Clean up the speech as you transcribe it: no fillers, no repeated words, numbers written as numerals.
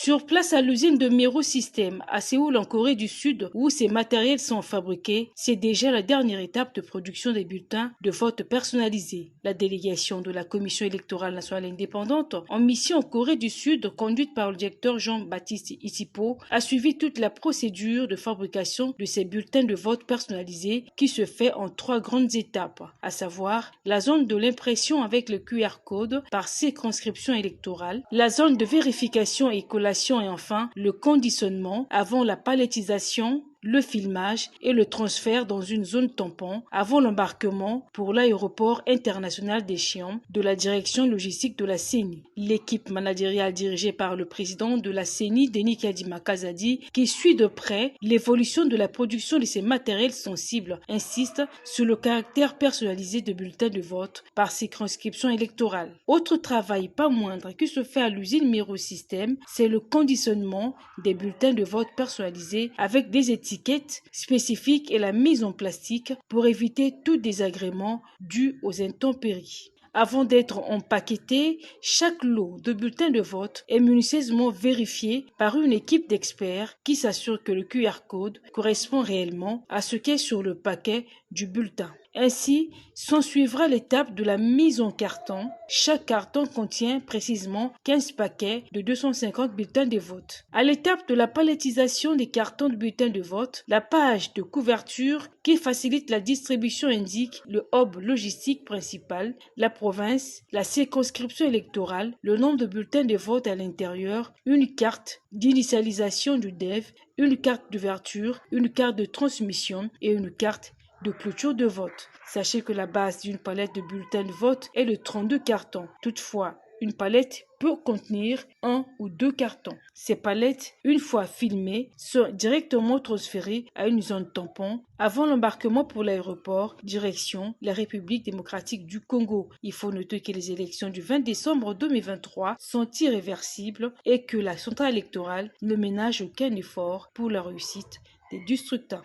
Sur place à l'usine de Miro System à Séoul en Corée du Sud où ces matériels sont fabriqués, c'est déjà la dernière étape de production des bulletins de vote personnalisés. La délégation de la Commission électorale nationale indépendante en mission en Corée du Sud, conduite par le directeur Jean-Baptiste Isipo, a suivi toute la procédure de fabrication de ces bulletins de vote personnalisés qui se fait en 3 grandes étapes, à savoir la zone de l'impression avec le QR code par circonscription électorale, la zone de vérification et collation et enfin le conditionnement avant la palettisation, le filmage et le transfert dans une zone tampon avant l'embarquement pour l'aéroport international d'Échiam de la direction logistique de la CENI. L'équipe managériale dirigée par le président de la CENI, Denis Kadima Kazadi, qui suit de près l'évolution de la production de ces matériels sensibles, insiste sur le caractère personnalisé de bulletins de vote par circonscription électorale. Autre travail pas moindre qui se fait à l'usine Miro System, c'est le conditionnement des bulletins de vote personnalisés avec des étiquettes spécifiques et la mise en plastique pour éviter tout désagrément dû aux intempéries. Avant d'être empaqueté, chaque lot de bulletins de vote est minutieusement vérifié par une équipe d'experts qui s'assure que le QR code correspond réellement à ce qu'est sur le paquet du bulletin. Ainsi, s'ensuivra l'étape de la mise en carton. Chaque carton contient précisément 15 paquets de 250 bulletins de vote. À l'étape de la palettisation des cartons de bulletins de vote, la page de couverture qui facilite la distribution indique le hub logistique principal, la province, la circonscription électorale, le nombre de bulletins de vote à l'intérieur, une carte d'initialisation du DEV, une carte d'ouverture, une carte de transmission et une carte de clôture de vote. Sachez que la base d'une palette de bulletins de vote est de 32 cartons. Toutefois, une palette peut contenir 1 ou 2 cartons. Ces palettes, une fois filmées, sont directement transférées à une zone tampon avant l'embarquement pour l'aéroport, direction la République démocratique du Congo. Il faut noter que les élections du 20 décembre 2023 sont irréversibles et que la centrale électorale ne ménage aucun effort pour la réussite des scrutins.